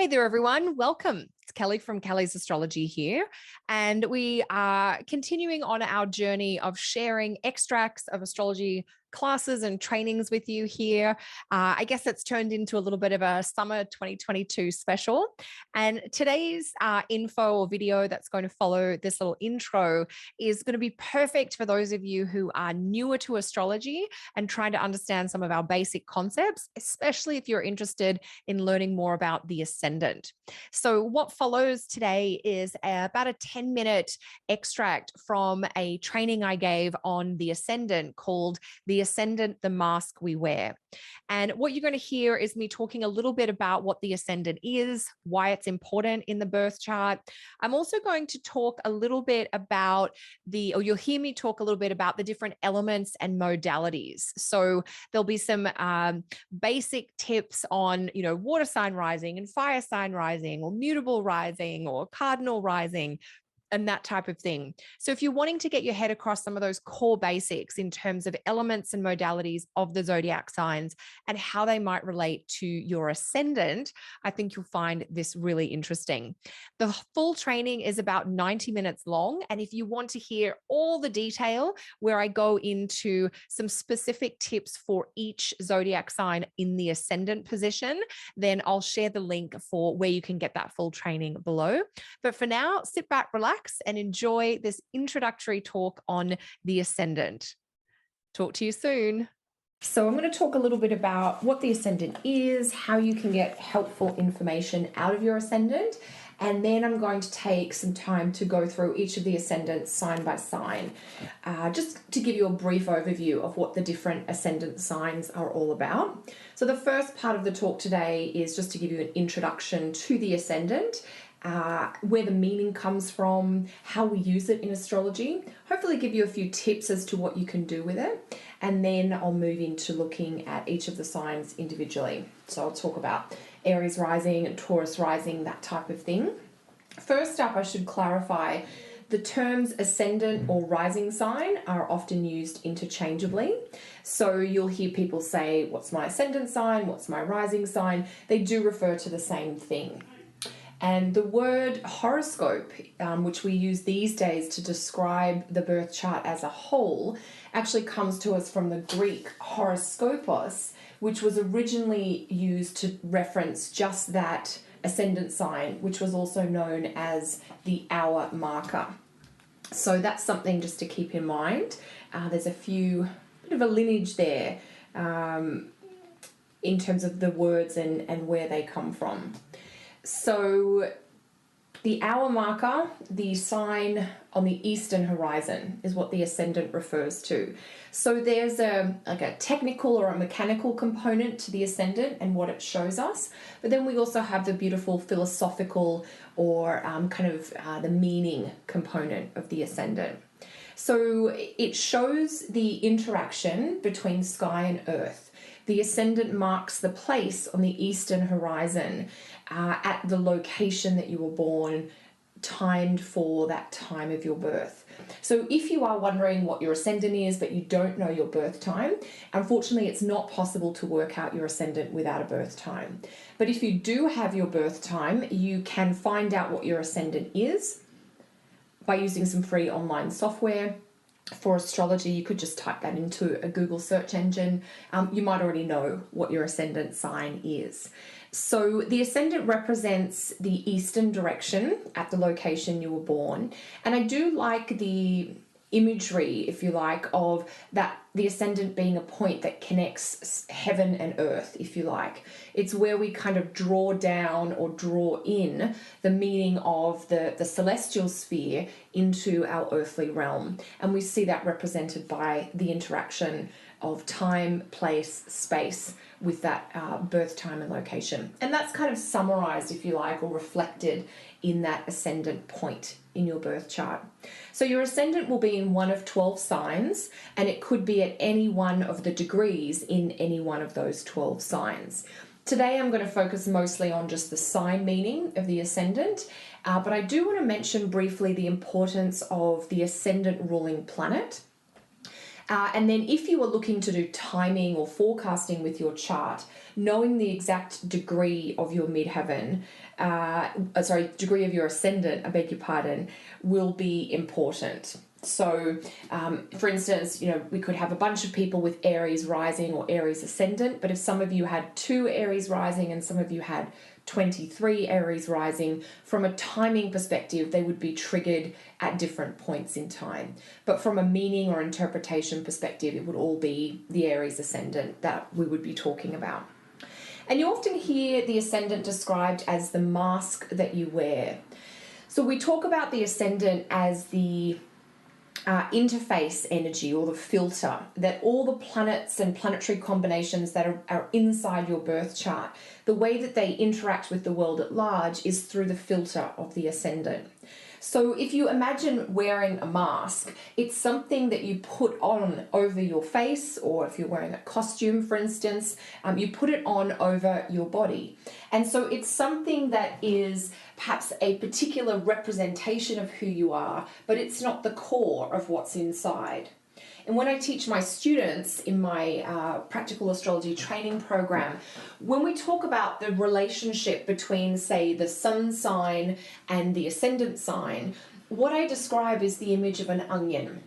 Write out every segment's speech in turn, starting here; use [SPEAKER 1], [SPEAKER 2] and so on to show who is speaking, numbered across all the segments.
[SPEAKER 1] Hey there, everyone. Welcome. It's Kelly from Kelly's Astrology here. And we are continuing on our journey of sharing extracts of astrology classes and trainings with you here. I guess it's turned into a little bit of a summer 2022 special. And today's info or video that's going to follow this little intro is going to be perfect for those of you who are newer to astrology and trying to understand some of our basic concepts, especially if you're interested in learning more about the ascendant. So what follows today is about a 10-minute extract from a training I gave on the ascendant called The Ascendant, the Mask We Wear. And what you're going to hear is me talking a little bit about what the ascendant is, why it's important in the birth chart. I'm also going to talk a little bit about you'll hear me talk a little bit about the different elements and modalities. So there'll be some basic tips on, water sign rising and fire sign rising or mutable rising or cardinal rising, and that type of thing. So if you're wanting to get your head across some of those core basics in terms of elements and modalities of the zodiac signs and how they might relate to your ascendant, I think you'll find this really interesting. The full training is about 90 minutes long. And if you want to hear all the detail where I go into some specific tips for each zodiac sign in the ascendant position, then I'll share the link for where you can get that full training below. But for now, sit back, relax, and enjoy this introductory talk on the ascendant. Talk to you soon. So I'm going to talk a little bit about what the ascendant is, how you can get helpful information out of your ascendant, and then I'm going to take some time to go through each of the ascendants sign by sign, just to give you a brief overview of what the different ascendant signs are all about. So the first part of the talk today is just to give you an introduction to the ascendant, where the meaning comes from, how we use it in astrology, hopefully give you a few tips as to what you can do with it, and then I'll move into looking at each of the signs individually. So I'll talk about Aries rising and Taurus rising, that type of thing. First up, I should clarify the terms ascendant or rising sign are often used interchangeably. So you'll hear people say, what's my ascendant sign? What's my rising sign? They do refer to the same thing. And the word horoscope, which we use these days to describe the birth chart as a whole, actually comes to us from the Greek horoskopos, which was originally used to reference just that ascendant sign, which was also known as the hour marker. So that's something just to keep in mind. There's a bit of a lineage there in terms of the words and where they come from. So the hour marker, the sign on the eastern horizon, is what the ascendant refers to. So there's a technical or a mechanical component to the ascendant and what it shows us, but then we also have the beautiful philosophical or the meaning component of the ascendant. So it shows the interaction between sky and earth. The ascendant marks the place on the eastern horizon at the location that you were born, timed for that time of your birth. So if you are wondering what your ascendant is, but you don't know your birth time, unfortunately, it's not possible to work out your ascendant without a birth time. But if you do have your birth time, you can find out what your ascendant is by using some free online software. For astrology, you could just type that into a Google search engine. You might already know what your ascendant sign is. So the ascendant represents the eastern direction at the location you were born. And I do like the imagery, if you like, of that, the ascendant being a point that connects heaven and earth, if you like. It's where we kind of draw down or draw in the meaning of the celestial sphere into our earthly realm. And we see that represented by the interaction of time, place, space with that birth time and location. And that's kind of summarized, if you like, or reflected in that ascendant point in your birth chart. So your ascendant will be in one of 12 signs, and it could be at any one of the degrees in any one of those 12 signs. Today I'm going to focus mostly on just the sign meaning of the ascendant, but I do want to mention briefly the importance of the ascendant ruling planet. And then if you were looking to do timing or forecasting with your chart, knowing the exact degree of your midheaven, degree of your ascendant, I beg your pardon, will be important. So, for instance, we could have a bunch of people with Aries rising or Aries ascendant, but if some of you had 2 Aries rising and some of you had 23 Aries rising, from a timing perspective, they would be triggered at different points in time. But from a meaning or interpretation perspective, it would all be the Aries ascendant that we would be talking about. And you often hear the ascendant described as the mask that you wear. So we talk about the ascendant as the interface energy, or the filter, that all the planets and planetary combinations that are inside your birth chart, the way that they interact with the world at large is through the filter of the ascendant. So if you imagine wearing a mask, it's something that you put on over your face, or if you're wearing a costume, for instance, you put it on over your body. And so it's something that is perhaps a particular representation of who you are, but it's not the core of what's inside. And when I teach my students in my practical astrology training program, when we talk about the relationship between, say, the sun sign and the ascendant sign, what I describe is the image of an onion.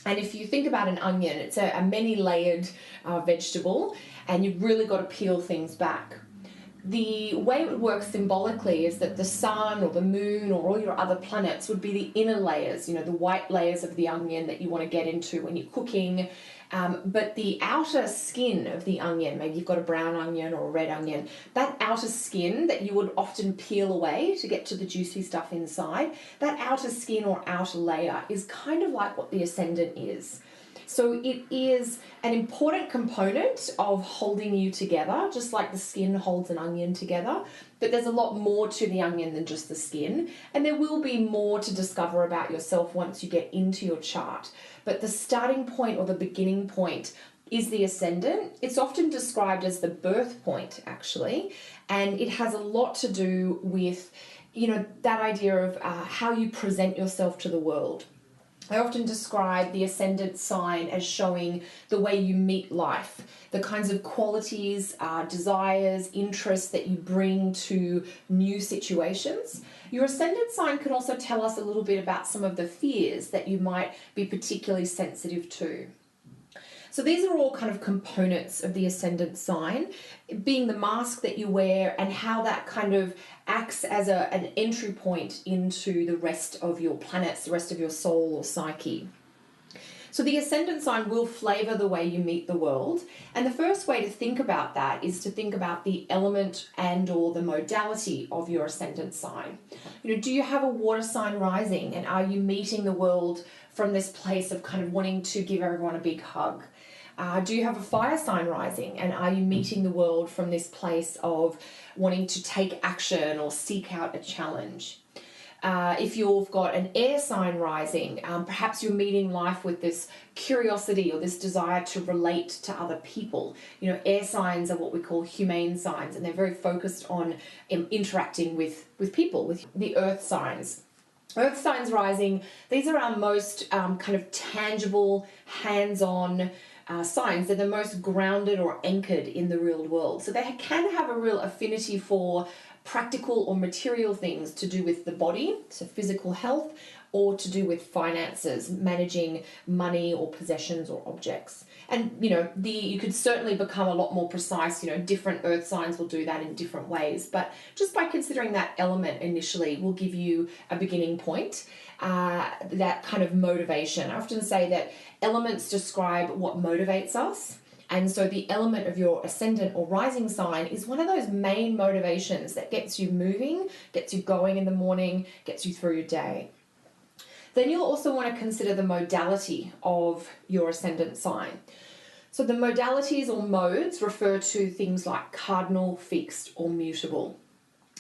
[SPEAKER 1] And if you think about an onion, it's a many-layered vegetable, and you've really got to peel things back. The way it would work symbolically is that the sun or the moon or all your other planets would be the inner layers, the white layers of the onion that you want to get into when you're cooking. But the outer skin of the onion, maybe you've got a brown onion or a red onion, that outer skin that you would often peel away to get to the juicy stuff inside, that outer skin or outer layer is kind of like what the ascendant is. So it is an important component of holding you together, just like the skin holds an onion together. But there's a lot more to the onion than just the skin. And there will be more to discover about yourself once you get into your chart. But the starting point or the beginning point is the ascendant. It's often described as the birth point, actually. And it has a lot to do with, that idea of how you present yourself to the world. I often describe the ascendant sign as showing the way you meet life, the kinds of qualities, desires, interests that you bring to new situations. Your ascendant sign can also tell us a little bit about some of the fears that you might be particularly sensitive to. So these are all kind of components of the ascendant sign, being the mask that you wear and how that kind of acts as an entry point into the rest of your planets, the rest of your soul or psyche. So the ascendant sign will flavor the way you meet the world. And the first way to think about that is to think about the element and or the modality of your ascendant sign. Do you have a water sign rising, and are you meeting the world from this place of kind of wanting to give everyone a big hug? Do you have a fire sign rising, and are you meeting the world from this place of wanting to take action or seek out a challenge? If you've got an air sign rising, perhaps you're meeting life with this curiosity or this desire to relate to other people. Air signs are what we call humane signs, and they're very focused on interacting with people, with the earth signs. Earth signs rising, these are our most kind of tangible, hands-on signs. They're the most grounded or anchored in the real world. So they can have a real affinity for practical or material things to do with the body, so physical health, or to do with finances, managing money or possessions or objects. And, you could certainly become a lot more precise. Different earth signs will do that in different ways. But just by considering that element initially will give you a beginning point, that kind of motivation. I often say that elements describe what motivates us. And so the element of your ascendant or rising sign is one of those main motivations that gets you moving, gets you going in the morning, gets you through your day. Then you'll also want to consider the modality of your ascendant sign. So the modalities or modes refer to things like cardinal, fixed, or mutable.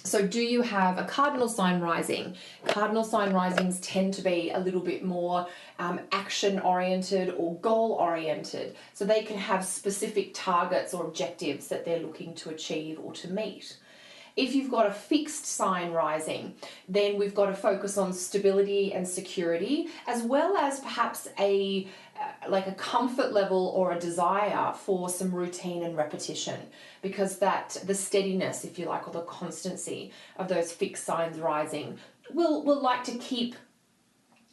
[SPEAKER 1] So do you have a cardinal sign rising? Cardinal sign risings tend to be a little bit more action-oriented or goal-oriented. So they can have specific targets or objectives that they're looking to achieve or to meet. If you've got a fixed sign rising, then we've got to focus on stability and security, as well as perhaps like a comfort level or a desire for some routine and repetition, because the steadiness, if you like, or the constancy of those fixed signs rising will like to keep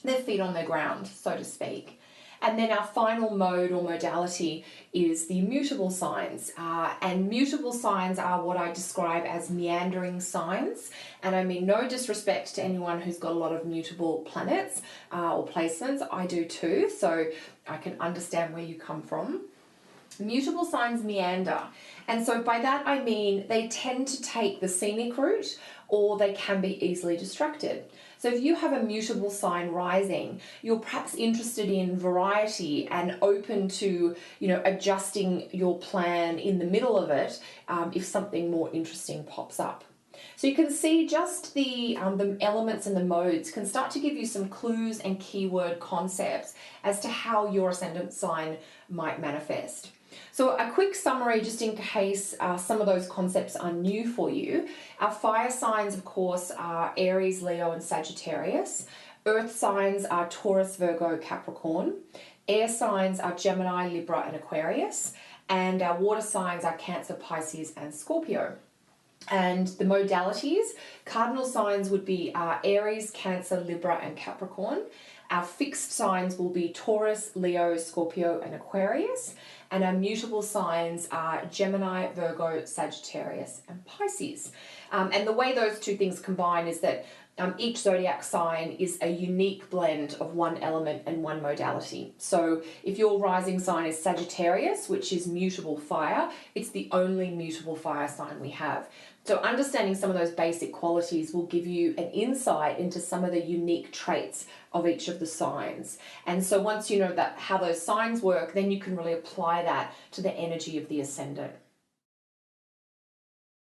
[SPEAKER 1] their feet on the ground, so to speak. And then our final mode or modality is the mutable signs. And mutable signs are what I describe as meandering signs. And I mean no disrespect to anyone who's got a lot of mutable planets or placements. I do too, so I can understand where you come from. Mutable signs meander. And so by that I mean they tend to take the scenic route, or they can be easily distracted. So if you have a mutable sign rising, you're perhaps interested in variety and open to, adjusting your plan in the middle of it if something more interesting pops up. So you can see just the elements and the modes can start to give you some clues and keyword concepts as to how your ascendant sign might manifest. So a quick summary, just in case some of those concepts are new for you. Our fire signs, of course, are Aries, Leo, and Sagittarius. Earth signs are Taurus, Virgo, Capricorn. Air signs are Gemini, Libra, and Aquarius. And our water signs are Cancer, Pisces, and Scorpio. And the modalities, cardinal signs would be Aries, Cancer, Libra, and Capricorn. Our fixed signs will be Taurus, Leo, Scorpio, and Aquarius. And our mutable signs are Gemini, Virgo, Sagittarius, and Pisces. And the way those two things combine is that each zodiac sign is a unique blend of one element and one modality. So if your rising sign is Sagittarius, which is mutable fire, it's the only mutable fire sign we have. So understanding some of those basic qualities will give you an insight into some of the unique traits of each of the signs. And so once you know how those signs work, then you can really apply that to the energy of the ascendant.